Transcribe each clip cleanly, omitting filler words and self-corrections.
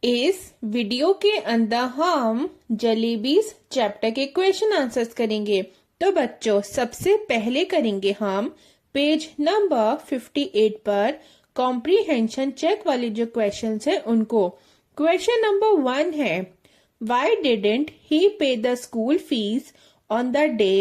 इस वीडियो के अंदर हम जलेबीज चैप्टर के क्वेश्चन आंसर्स करेंगे। तो बच्चों सबसे पहले करेंगे हम पेज नंबर 58 पर कॉम्प्रीहेंशन चेक वाले जो क्वेश्चंस हैं उनको। क्वेश्चन नंबर 1 है, Y didn't he pay the school fees on the day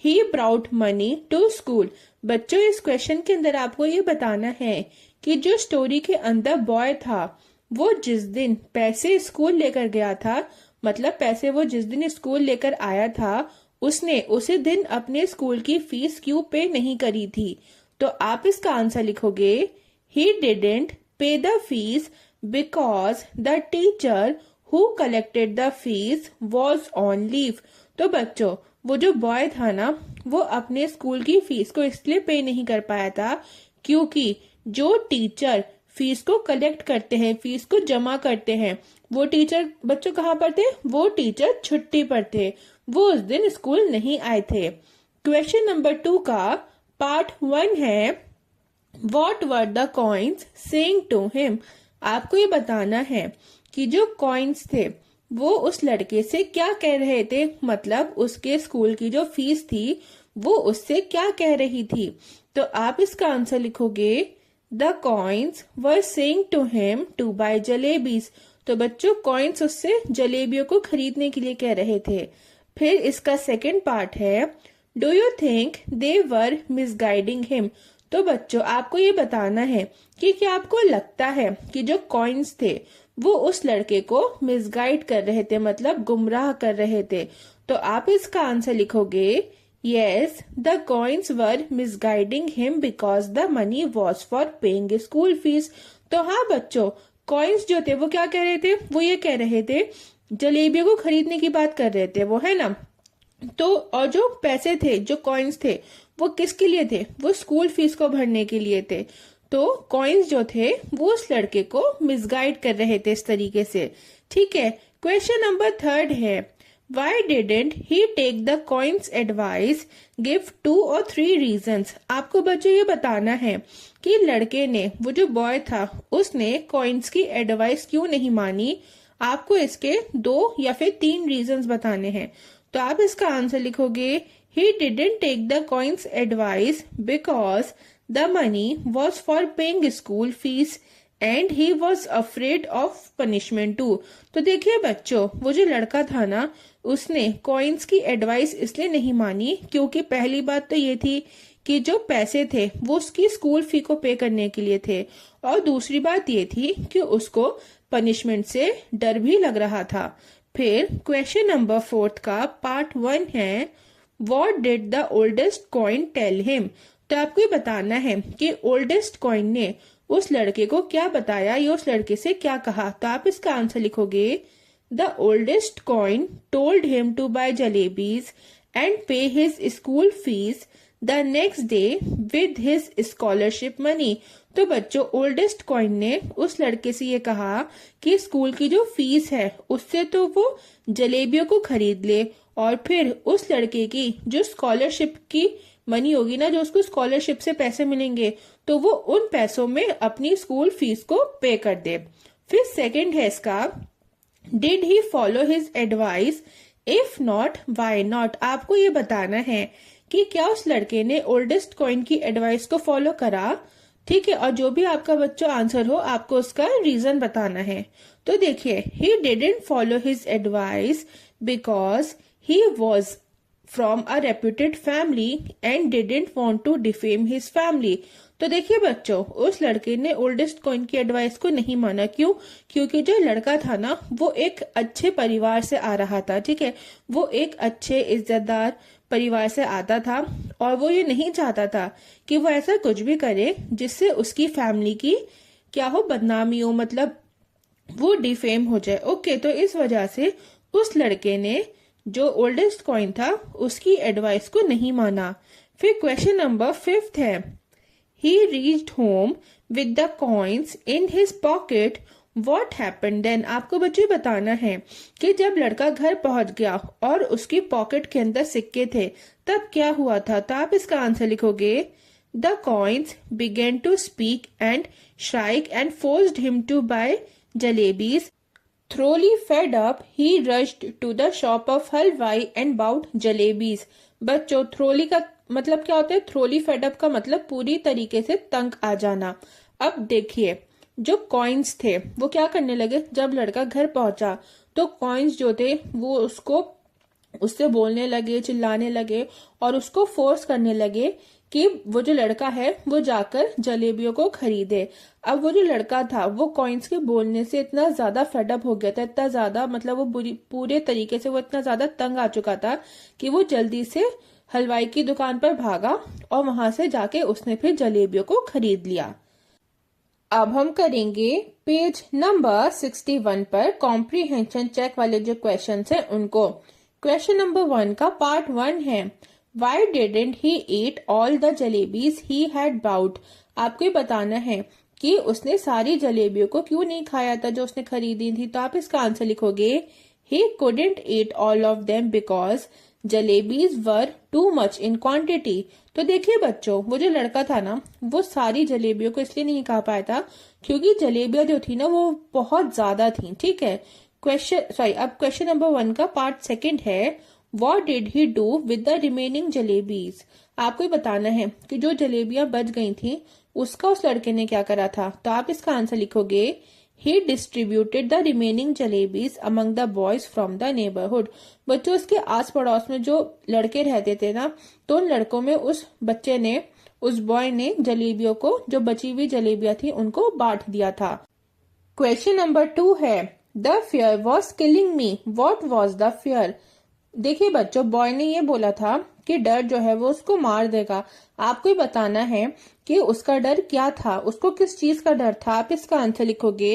he brought money to school. बच्चों इस क्वेश्चन के अंदर आपको ये बताना है कि जो स्टोरी के अंदर बॉय था वो जिस दिन पैसे स्कूल लेकर गया था, मतलब पैसे वो जिस दिन स्कूल लेकर आया था उसने उसी दिन अपने स्कूल की फीस क्यों पे नहीं करी थी। तो आप इसका आंसर लिखोगे, ही डिडंट पे the fees because the teacher who collected the fees was on leave. तो बच्चों वो जो बॉय था ना वो अपने स्कूल की फीस को इसलिए पे नहीं कर पाया था क्योंकि जो टीचर फीस को कलेक्ट करते हैं, फीस को जमा करते हैं, वो टीचर बच्चों कहाँ पर थे? वो टीचर छुट्टी पर थे, वो उस दिन स्कूल नहीं आए थे। क्वेश्चन नंबर 2 का पार्ट 1 है, what were the coins saying to him. आपको ये बताना है कि जो कॉइन्स थे वो उस लड़के से क्या कह रहे थे, मतलब उसके स्कूल की जो फीस थी वो उससे क्या कह रही थी। तो आप इसका आंसर लिखोगे, the coins were saying to him to buy jalebis. तो बच्चों कॉइन्स उससे जलेबियों को खरीदने के लिए कह रहे थे। फिर इसका सेकंड पार्ट है, do you think they were misguiding him. तो बच्चों आपको ये बताना है कि क्या आपको लगता है कि जो कॉइन्स थे वो उस लड़के को मिसगाइड कर रहे थे, मतलब गुमराह कर रहे थे। तो आप इसका आंसर लिखोगे, yes, the coins were misguiding him because the money was for paying school fees। तो हाँ बच्चों कॉइन्स जो थे वो क्या कह रहे थे? वो ये कह रहे थे जलेबियों को खरीदने की बात कर रहे थे वो, है ना। तो और जो पैसे थे, जो कॉइन्स थे वो किसके लिए थे? वो स्कूल फीस को भरने के लिए थे। तो कॉइन्स जो थे वो उस लड़के को मिसगाइड कर रहे थे इस तरीके से। ठीक है, क्वेश्चन नंबर 3 है, Why didn't he take the coins advice? Give 2 or 3 reasons। आपको बच्चों ये बताना है कि लड़के ने, वो जो बॉय था उसने कॉइन्स की एडवाइस क्यों नहीं मानी। आपको इसके 2 या फिर 3 रीजंस बताने हैं। तो आप इसका आंसर लिखोगे, he didn't take the coins advice because the money was for paying school fees and he was afraid of punishment too. तो देखिए बच्चों वो जो लड़का था ना उसने कॉइन्स की एडवाइस इसलिए नहीं मानी क्योंकि पहली बात तो ये थी कि जो पैसे थे वो उसकी स्कूल फी को पे करने के लिए थे, और दूसरी बात ये थी कि उसको पनिशमेंट से डर भी लग रहा था। फिर क्वेश्चन नंबर 4 का पार्ट 1 है, what did the oldest coin tell him. तो आपको ये बताना है कि ओल्डेस्ट कॉइन ने उस लड़के को क्या बताया, या उस लड़के से क्या कहा। तो आप इसका आंसर लिखोगे, the oldest coin told him to buy jalebis and pay his school fees the next day with his scholarship money. तो बच्चों ओल्डेस्ट कॉइन ने उस लड़के से ये कहा कि स्कूल की जो फीस है उससे तो वो जलेबियों को खरीद ले, और फिर उस लड़के की जो स्कॉलरशिप की मनी होगी ना, जो उसको स्कॉलरशिप से पैसे मिलेंगे, तो वो उन पैसों में अपनी स्कूल फीस को पे कर दे। फिर सेकंड है इसका, did he follow his advice, if not why not. आपको ये बताना है कि क्या उस लड़के ने ओल्डेस्ट कॉइन की एडवाइस को फॉलो करा। ठीक है, और जो भी आपका बच्चों आंसर हो आपको उसका रीजन बताना है। तो देखिए, he didn't follow his advice because he was from a reputed family and didn't want to defame his family। तो देखिए बच्चों उस लड़के ने ओल्डेस्ट कॉइन की एडवाइस को नहीं माना। क्यों? क्योंकि जो लड़का था ना वो एक अच्छे परिवार से आ रहा था। ठीक है, वो एक अच्छे इज्जतदार परिवार से आता था और वो ये नहीं चाहता था कि वो ऐसा कुछ भी करे जिससे उसकी फैमिली की क्या हो, बदनामी हो, मतलब वो डिफेम हो जाए। ओके, तो इस वजह से उस लड़के ने जो ओल्डेस्ट कॉइन था उसकी एडवाइस को नहीं माना। फिर क्वेश्चन नंबर 5 है, he reached home with the coins in his pocket, what happened then. आपको बच्चे बताना है कि जब लड़का घर पहुंच गया और उसकी पॉकेट के अंदर सिक्के थे तब क्या हुआ था। तो आप इसका आंसर लिखोगे, the coins began to speak and shriek and forced him to buy jalebis Thoroughly fed up, he rushed to the shop of हलवाई and bought jalebis. बच्चों, थ्रोली का मतलब क्या होता है? थ्रोली फेड अप का मतलब पूरी तरीके से तंग आ जाना। अब देखिए, जो कॉइन्स थे वो क्या करने लगे, जब लड़का घर पहुंचा तो कॉइन्स जो थे वो उससे बोलने लगे, चिल्लाने लगे और उसको फोर्स करने लगे कि वो जो लड़का है वो जाकर जलेबियों को खरीदे। अब वो जो लड़का था वो कॉइन्स के बोलने से इतना ज्यादा फेडअप हो गया था, इतना ज्यादा मतलब वो पूरे तरीके से वो इतना ज्यादा तंग आ चुका था कि वो जल्दी से हलवाई की दुकान पर भागा और वहां से जाके उसने फिर जलेबियों को खरीद लिया। अब हम करेंगे पेज नंबर 61 पर कॉम्प्रीहेंशन चेक वाले जो क्वेश्चन है उनको। क्वेश्चन नंबर 1 का पार्ट 1 है, why didn't he eat all the jalebis he had bought. आपको ये बताना है कि उसने सारी जलेबियों को क्यों नहीं खाया था जो उसने खरीदी थी। तो आप इसका आंसर लिखोगे, he couldn't eat all of them because jalebis were too much in quantity. तो देखिए बच्चों, वो जो लड़का था ना वो सारी जलेबियों को इसलिए नहीं खा पाया था क्योंकि जलेबियां जो थी ना वो बहुत ज्यादा थी। ठीक है, अब क्वेश्चन नंबर 1 का पार्ट 2 है, what did he do with the remaining jalebis. आपको ये बताना है कि जो जलेबियां बच गई थी उसका उस लड़के ने क्या करा था। तो आप इसका आंसर लिखोगे, he distributed the remaining jalebis among the boys from the neighborhood। बच्चों, उसके आस पड़ोस में जो लड़के रहते थे ना तो उन लड़कों में उस बॉय ने जलेबियों को, जो बची हुई जलेबियां थी उनको बांट दिया था। क्वेश्चन नंबर 2 है, the fear was killing me, what was the fear. देखिए बच्चों, बॉय ने ये बोला था कि डर जो है वो उसको मार देगा। आपको ही बताना है कि उसका डर क्या था, उसको किस चीज का डर था। आप इसका आंसर लिखोगे,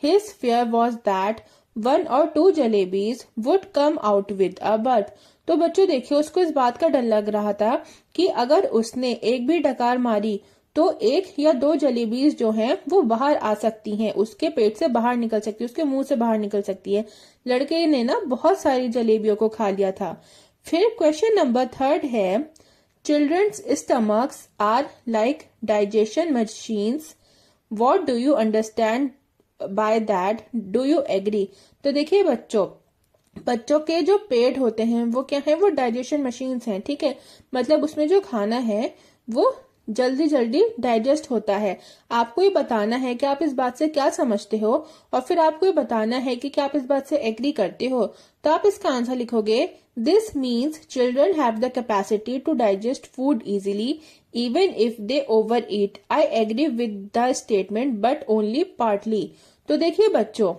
his fear was that 1 or 2 jalebis would come out with a bird. तो बच्चों देखिए, उसको इस बात का डर लग रहा था कि अगर उसने एक भी डकार मारी तो 1 या 2 जलेबीज जो हैं वो बाहर आ सकती हैं, उसके पेट से बाहर निकल सकती है, उसके मुंह से बाहर निकल सकती है। लड़के ने ना बहुत सारी जलेबियों को खा लिया था। फिर क्वेश्चन नंबर 3 है, children's stomachs are like digestion machines, what do you understand by that, do you agree. तो देखिए बच्चों के जो पेट होते हैं वो क्या है, वो डाइजेशन मशीन्स हैं। ठीक है, मतलब उसमें जो खाना है वो जल्दी जल्दी डाइजेस्ट होता है। आपको ये बताना है कि आप इस बात से क्या समझते हो और फिर आपको ये बताना है कि क्या आप इस बात से एग्री करते हो। तो आप इसका आंसर लिखोगे, this means children have the capacity to digest food easily even if they overeat. I agree with the statement but only partly. तो देखिए बच्चों,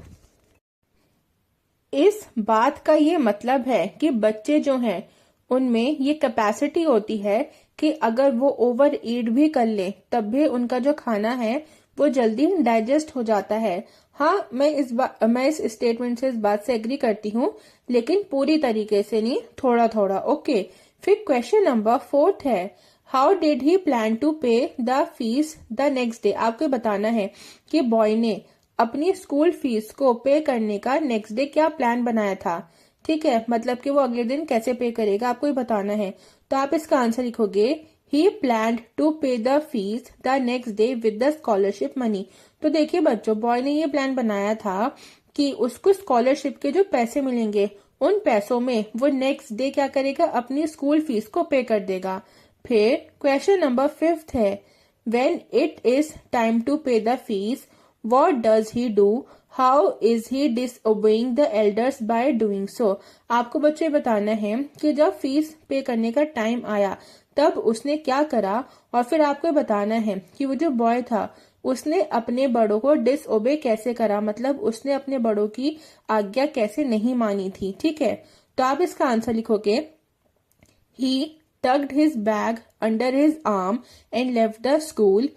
इस बात का ये मतलब है कि बच्चे जो हैं उनमें ये कैपेसिटी होती है कि अगर वो ओवर ईट भी कर ले तब भी उनका जो खाना है वो जल्दी डाइजेस्ट हो जाता है। हाँ, मैं इस स्टेटमेंट से इस बात से एग्री करती हूँ, लेकिन पूरी तरीके से नहीं, थोड़ा थोड़ा। ओके, फिर क्वेश्चन नंबर 4 है, how did he plan to pay the fees the next day. आपको बताना है कि बॉय ने अपनी स्कूल फीस को पे करने का नेक्स्ट डे क्या प्लान बनाया था। ठीक है, मतलब कि वो अगले दिन कैसे पे करेगा, आपको ही बताना है। तो आप इसका आंसर लिखोगे, ही plan to pay the fees the next day with the scholarship money. तो देखिए बच्चों, बॉय ने ये प्लान बनाया था कि उसको स्कॉलरशिप के जो पैसे मिलेंगे उन पैसों में वो नेक्स्ट डे क्या करेगा, अपनी स्कूल फीस को पे कर देगा। फिर क्वेश्चन नंबर 5 है, when it is time to pay the fees what does he do, how is he disobeying the elders by doing so। आपको बच्चे बताना है कि जब फीस पे करने का टाइम आया तब उसने क्या करा और फिर आपको बताना है कि वो जो बॉय था उसने अपने बड़ों को डिसओबे कैसे करा, मतलब उसने अपने बड़ों की आज्ञा कैसे नहीं मानी थी। ठीक है, तो आप इसका आंसर लिखोगे, he tucked his bag under his arm and left the school।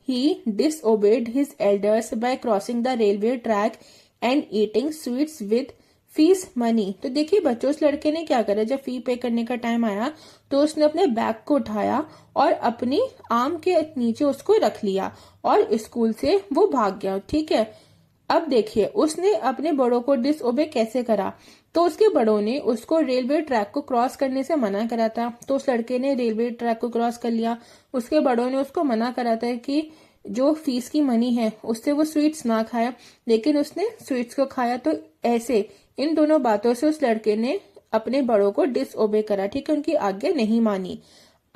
He disobeyed his elders by crossing the railway track and eating sweets with fees money. तो देखिए बच्चों, उस लड़के ने क्या करा, जब फी पे करने का टाइम आया तो उसने अपने बैग को उठाया और अपनी आर्म के नीचे उसको रख लिया और स्कूल से वो भाग गया। ठीक है, अब देखिए उसने अपने बड़ों को डिसओबे कैसे करा। तो उसके बड़ों ने उसको रेलवे ट्रैक को क्रॉस करने से मना करा था, तो उस लड़के ने रेलवे ट्रैक को क्रॉस कर लिया। उसके बड़ों ने उसको मना करा था कि जो फीस की मनी है उससे वो स्वीट्स ना खाया, लेकिन उसने स्वीट्स को खाया। तो ऐसे इन दोनों बातों से उस लड़के ने अपने बड़ों को डिसओबे करा, ठीक है, उनकी आज्ञा नहीं मानी।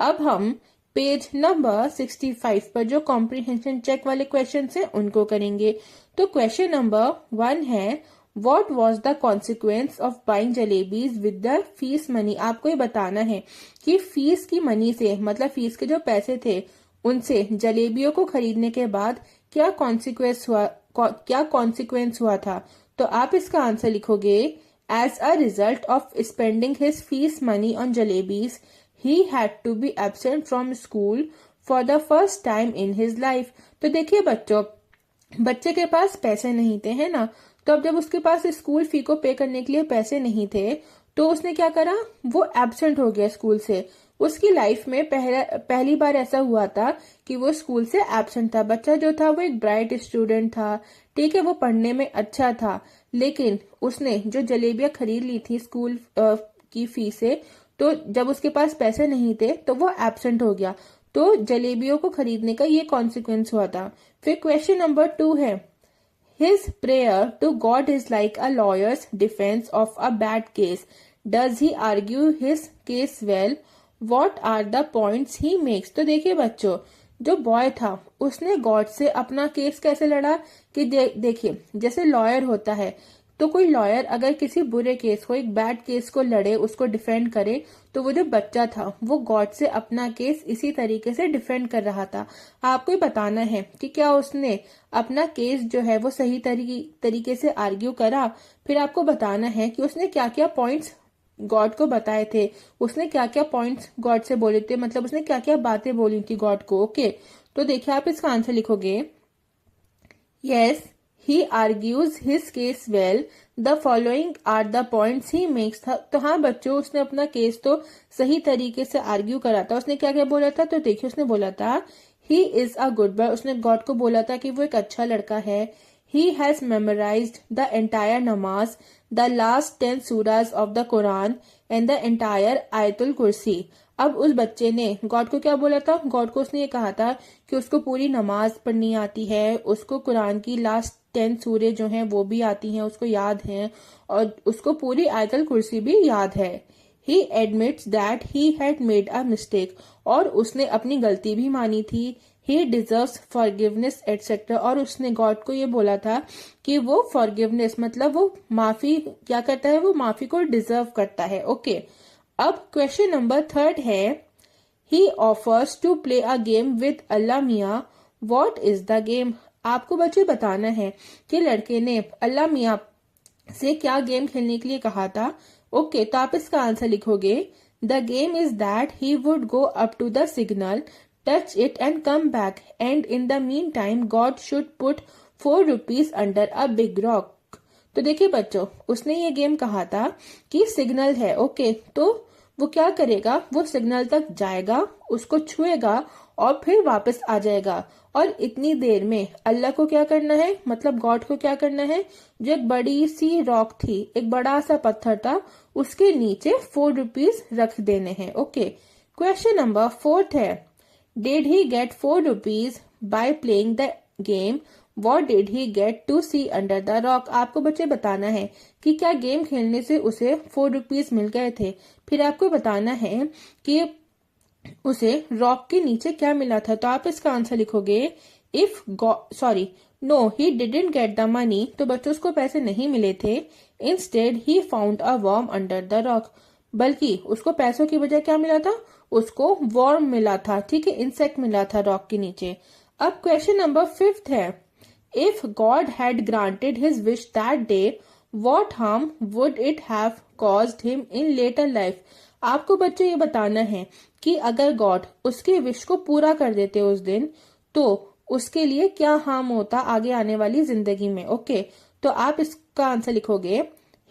अब हम पेज नंबर 65 पर जो कॉम्प्रिहेंशन चेक वाले क्वेश्चन हैं उनको करेंगे। तो क्वेश्चन नंबर 1 है, what was the consequence of buying jalebis with the fees money. आपको ये बताना है कि फीस की मनी से, मतलब फीस के जो पैसे थे उनसे जलेबियों को खरीदने के बाद क्या कॉन्सिक्वेंस हुआ था। तो आप इसका आंसर लिखोगे, as a result of spending his fees money on jalebis he had to be absent from school for the first time in his life. तो देखिए बच्चों, बच्चे के पास पैसे नहीं थे, है ना। तो अब जब उसके पास स्कूल फी को पे करने के लिए पैसे नहीं थे तो उसने क्या करा, वो एब्सेंट हो गया स्कूल से। उसकी लाइफ में पहली बार ऐसा हुआ था कि वो स्कूल से एब्सेंट था। बच्चा जो था वो एक ब्राइट स्टूडेंट था, ठीक है, वो पढ़ने में अच्छा था, लेकिन उसने जो जलेबियां खरीद ली थी स्कूल की फी से, तो जब उसके पास पैसे नहीं थे तो वो एब्सेंट हो गया। तो जलेबियों को खरीदने का ये कॉन्सिक्वेंस हुआ था। फिर क्वेश्चन नंबर 2 है, His prayer to God is like a lawyer's defense of a bad case. Does he argue his case well? What are the points he makes? तो देखिए बच्चों, जो बॉय था उसने गॉड से अपना केस कैसे लड़ा कि देखिए जैसे लॉयर होता है, तो कोई लॉयर अगर किसी बुरे केस को, एक बैड केस को लड़े, उसको डिफेंड करे, तो वो जो बच्चा था वो गॉड से अपना केस इसी तरीके से डिफेंड कर रहा था। आपको ही बताना है कि क्या उसने अपना केस जो है वो सही तरीके से आर्ग्यू करा। फिर आपको बताना है कि उसने क्या क्या पॉइंट्स गॉड को बताए थे, उसने क्या क्या पॉइंट्स गॉड से बोले थे, मतलब उसने क्या क्या बातें बोली थी गॉड को। ओके, तो देखिए आप इसका आंसर लिखोगे, yes he argues his case well, the following are the points he makes। तो हाँ बच्चों, उसने अपना केस तो सही तरीके से आर्ग्यू करा था। उसने क्या क्या बोला था, तो देखिए उसने बोला था he is a good boy, उसने गॉड को बोला था कि वो एक अच्छा लड़का है। he has memorized the entire namaz, the last 10 surahs of the Quran and the entire ayatul kursi। अब उस बच्चे ने गॉड को क्या बोला था, गॉड को उसने ये कहा था कि उसको पूरी नमाज पढ़नी आती है, उसको कुरान की लास्ट 10 सूरे जो हैं वो भी आती हैं, उसको याद हैं, और उसको पूरी आयतल कुर्सी भी याद है। ही admits that he had made a mistake, और उसने अपनी गलती भी मानी थी। ही डिजर्व्स फॉरगिवनेस एटसेट्रा, और उसने गॉड को ये बोला था कि वो फॉरगिवनेस मतलब वो माफी क्या करता है, वो माफी को डिजर्व करता है। ओके, अब क्वेश्चन नंबर 3 है, he offers to play a game with Allah Miyan, what is the game. आपको बच्चे बताना है कि लड़के ने अल्लाह मियाँ से क्या गेम खेलने के लिए कहा था। ओके, तो आप इसका आंसर लिखोगे, the game is that he would go up to the signal, touch it and come back, and in the meantime God should put 4 rupees under a big rock. तो देखिए बच्चों, उसने ये game कहा था कि signal है, okay, तो वो क्या करेगा, वो सिग्नल तक जाएगा, उसको छुएगा और फिर वापस आ जाएगा। और इतनी देर में अल्लाह को क्या करना है, मतलब गॉड को क्या करना है, जो एक बड़ी सी रॉक थी, एक बड़ा सा पत्थर था, उसके नीचे 4 रुपीज रख देने हैं। ओके, क्वेश्चन नंबर 4 है, did he get 4 rupees by playing the game, what did he get to see under the rock. आपको बच्चे बताना है कि क्या गेम खेलने से उसे 4 रुपीज मिल गए थे। फिर आपको बताना है कि उसे रॉक के नीचे क्या मिला था। तो आप इसका आंसर लिखोगे, if no he didn't get the money, तो बच्चों उसको पैसे नहीं मिले थे। Instead he found a worm under the rock, बल्कि उसको पैसों की बजाय क्या मिला था, उसको वर्म मिला था, ठीक है, इंसेक्ट मिला था रॉक के नीचे। अब क्वेश्चन नंबर 5 है, if God had granted his wish that day, what harm would it have caused him in later life. आपको बच्चों ये बताना है कि अगर गॉड उसके विश को पूरा कर देते उस दिन, तो उसके लिए क्या हार्म होता आगे आने वाली जिंदगी में। ओके, तो आप इसका आंसर लिखोगे,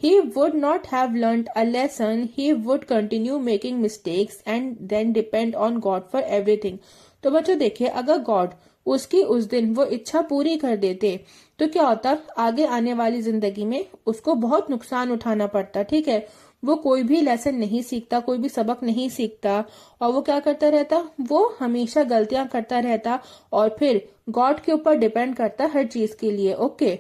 he would not have learned a lesson, he would continue making mistakes and then depend on God for everything. तो बच्चों देखिए, अगर गॉड उसकी उस दिन वो इच्छा पूरी कर देते तो क्या होता, आगे आने वाली जिंदगी में उसको बहुत नुकसान उठाना पड़ता, ठीक है, वो कोई भी लेसन नहीं सीखता, कोई भी सबक नहीं सीखता, और वो क्या करता रहता, वो हमेशा गलतियां करता रहता और फिर गॉड के ऊपर डिपेंड करता हर चीज के लिए। ओके,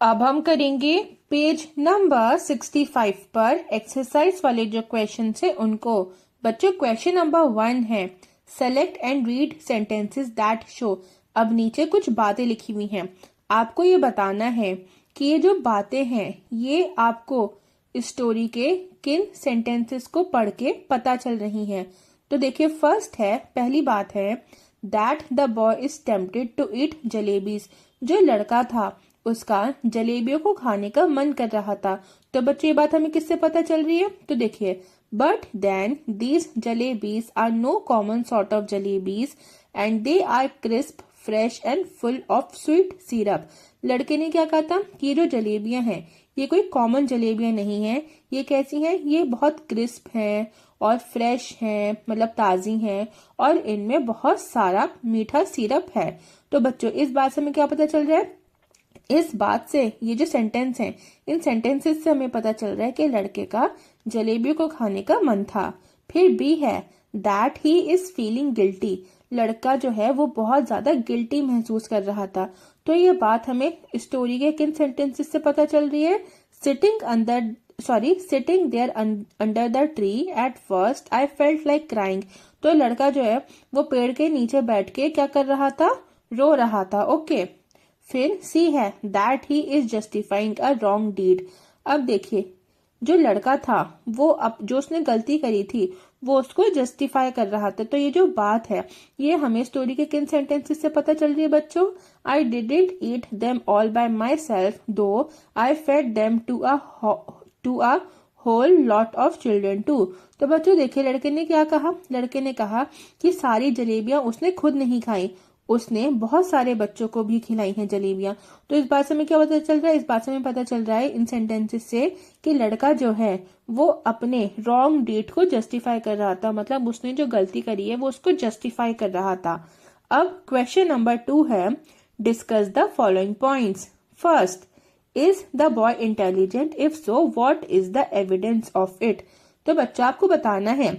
अब हम करेंगे पेज नंबर 65 पर एक्सरसाइज वाले जो क्वेश्चन है उनको। बच्चों, क्वेश्चन नंबर 1 है, select and read sentences that show. अब नीचे कुछ बातें लिखी हुई हैं, आपको ये बताना है कि ये जो बातें हैं ये आपको स्टोरी के किन सेंटेंसेस को पढ़ के पता चल रही हैं। तो देखिए, फर्स्ट है, पहली बात है, that the boy is tempted to eat jalebis. जो लड़का था उसका जलेबियों को खाने का मन कर रहा था। तो बच्चों, ये बात हमें किससे पता चल रही है? तो देखिए, but then these jalebis are no common sort of jalebis and they are crisp, fresh and full of sweet syrup. लड़के ने क्या कहा था कि ये जो जलेबियां हैं ये कोई कॉमन जलेबियां नहीं है। ये कैसी हैं? ये बहुत क्रिस्प हैं और फ्रेश हैं, मतलब ताजी हैं, और इनमें बहुत सारा मीठा सिरप है। तो बच्चों, इस बात से हमें क्या पता चल रहा है? इस बात से, ये जो सेंटेंस हैं, इन सेंटेंसेस से हमें पता चल रहा है कि लड़के का जलेबियों को खाने का मन था। फिर बी है, that he is feeling guilty. लड़का जो है वो बहुत ज्यादा गिल्टी महसूस कर रहा था। तो ये बात हमें स्टोरी के किन सेंटेंसेस से पता चल रही है? Sitting there under the tree at first I felt like crying. तो लड़का जो है वो पेड़ के नीचे बैठ के क्या कर रहा था? रो रहा था। ओके, फिर सी है, that he is justifying a wrong deed. अब देखिए, जो लड़का था वो अब जो उसने गलती करी थी वो उसको जस्टिफाई कर रहा था। तो ये जो बात है ये हमें स्टोरी के किन सेंटेंसेस से पता चल रही है बच्चों? I didn't eat them all by myself though I fed them to a whole lot of children too. तो बच्चों देखिए, लड़के ने क्या कहा? लड़के ने कहा कि सारी जलेबियां उसने खुद नहीं खाई, उसने बहुत सारे बच्चों को भी खिलाई हैं जलेबियां। तो इस बात से हमें क्या पता चल रहा है? इस बात से हमें पता चल रहा है इन सेंटेंसेस से कि लड़का जो है वो अपने रॉन्ग डीड को जस्टिफाई कर रहा था, मतलब उसने जो गलती करी है वो उसको जस्टिफाई कर रहा था। अब क्वेश्चन नंबर 2 है, discuss the following points. First, is the boy intelligent? If so, what is the evidence of it? तो बच्चा आपको बताना है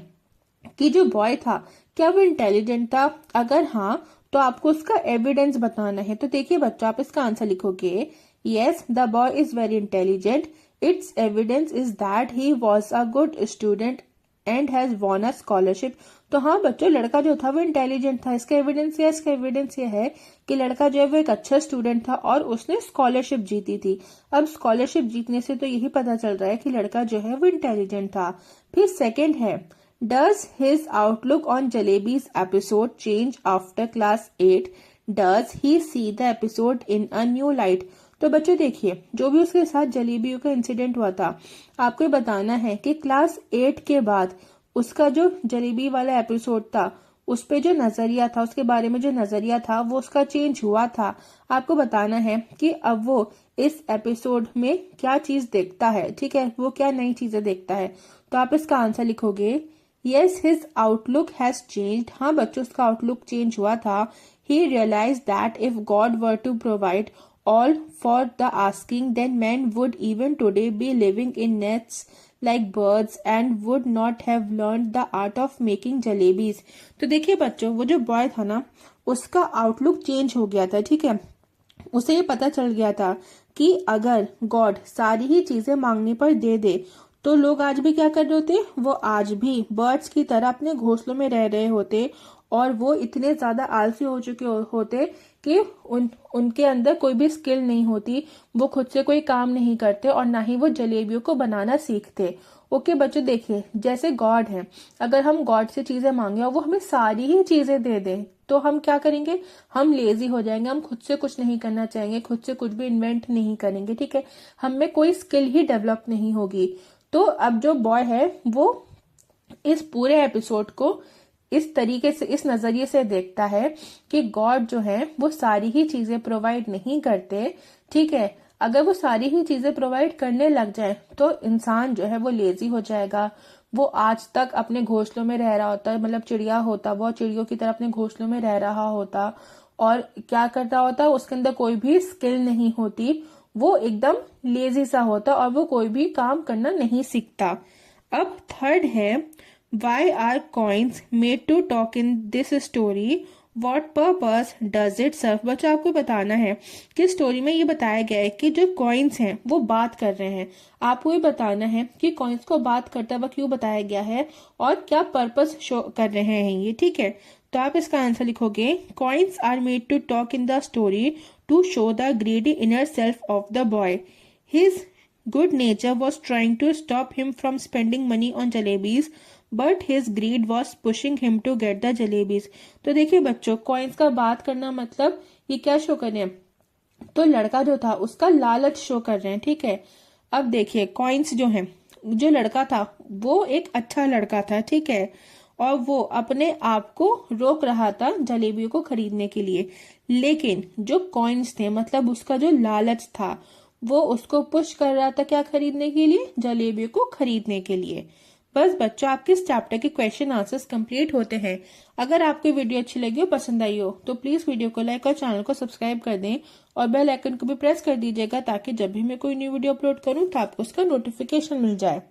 कि जो बॉय था क्या वो इंटेलिजेंट था? अगर हाँ तो आपको उसका एविडेंस बताना है। तो देखिए बच्चा, आप इसका आंसर लिखोगे, yes the boy is very intelligent, it's evidence is that he was a good student and has won a scholarship. तो हाँ बच्चों, लड़का जो था वो इंटेलिजेंट था। इसका एविडेंस क्या? इसका एविडेंस ये है कि लड़का जो है वो एक अच्छा स्टूडेंट था और उसने स्कॉलरशिप जीती थी। अब स्कॉलरशिप जीतने से तो यही पता चल रहा है कि लड़का जो है वो इंटेलिजेंट था। फिर सेकेंड है, Does his outlook on Jalebi's episode change after class 8? Does he see the episode in a new light? तो बच्चों देखिए, जो भी उसके साथ जलेबियों का इंसिडेंट हुआ था, आपको ये बताना है कि क्लास 8 के बाद उसका जो जलेबी वाला एपिसोड था उस पे जो नजरिया था, उसके बारे में जो नजरिया था वो उसका चेंज हुआ था। आपको बताना है कि अब वो इस एपिसोड में क्या चीज देखता है, ठीक है, वो क्या नई चीजें देखता है। तो आप इसका आंसर लिखोगे, yes his outlook has changed. हाँ बच्चों, उसका आउटलुक चेंज हुआ था। He realize that if God were to provide all for the asking, then men would even today be living in nests like birds and would not have learned the art of making jalebis। तो देखिए बच्चों, वो जो boy था ना उसका outlook change हो गया था, ठीक है। उसे ये पता चल गया था कि अगर गॉड सारी ही चीजें मांगने पर दे दे तो लोग आज भी क्या कर रहे होते? वो आज भी बर्ड्स की तरह अपने घोंसलों में रह रहे होते और वो इतने ज्यादा आलसी हो चुके होते कि उनके अंदर कोई भी स्किल नहीं होती, वो खुद से कोई काम नहीं करते और ना ही वो जलेबियों को बनाना सीखते। ओके बच्चों, देखिए जैसे गॉड है, अगर हम गॉड से चीजें मांगे और वो हमें सारी ही चीजें दे दे तो हम क्या करेंगे? हम लेजी हो जाएंगे, हम खुद से कुछ नहीं करना चाहेंगे, खुद से कुछ भी इन्वेंट नहीं करेंगे, ठीक है, हम में कोई स्किल ही डेवलप नहीं होगी। तो अब जो बॉय है वो इस पूरे एपिसोड को इस तरीके से, इस नजरिए से देखता है कि गॉड जो है वो सारी ही चीजें प्रोवाइड नहीं करते, ठीक है। अगर वो सारी ही चीजें प्रोवाइड करने लग जाए तो इंसान जो है वो लेजी हो जाएगा। वो आज तक अपने घोंसलों में रह रहा होता है, मतलब चिड़िया होता, वो चिड़ियों की तरह अपने घोंसलों में रह रहा होता और क्या करता होता, उसके अंदर कोई भी स्किल नहीं होती, वो एकदम लेजी सा होता और वो कोई भी काम करना नहीं सीखता। अब थर्ड है, why are coins made to talk in this story, what purpose does it serve. बच्चों आपको बताना है कि स्टोरी में ये बताया गया है कि जो कॉइन्स हैं वो बात कर रहे हैं। आपको ये बताना है कि कॉइन्स को बात करता हुआ क्यों बताया गया है और क्या पर्पस शो कर रहे हैं ये, ठीक है। तो आप इसका आंसर लिखोगे, coins are made to talk in the story to show the greedy inner self of the boy. His good nature was trying to stop him from spending money on jalebis, but his greed was pushing him to get the jalebis. तो देखिए बच्चों, coins का बात करना मतलब ये क्या show कर रहे हैं, तो लड़का जो था उसका लालच शो कर रहे हैं, ठीक है। अब देखिए कॉइन्स जो है, जो लड़का था वो एक अच्छा लड़का था, ठीक है, और वो अपने आप को रोक रहा था जलेबियों को खरीदने के लिए, लेकिन जो कॉइन्स थे मतलब उसका जो लालच था वो उसको पुश कर रहा था क्या खरीदने के लिए, जलेबियों को खरीदने के लिए। बस बच्चों, आपके इस चैप्टर के क्वेश्चन आंसर्स कंप्लीट होते हैं। अगर आपको वीडियो अच्छी लगी हो, पसंद आई हो, तो प्लीज वीडियो को लाइक और चैनल को सब्सक्राइब कर दें और बेल आइकन को भी प्रेस कर दीजिएगा ताकि जब भी मैं कोई न्यू वीडियो अपलोड करूं तो आपको उसका नोटिफिकेशन मिल जाए।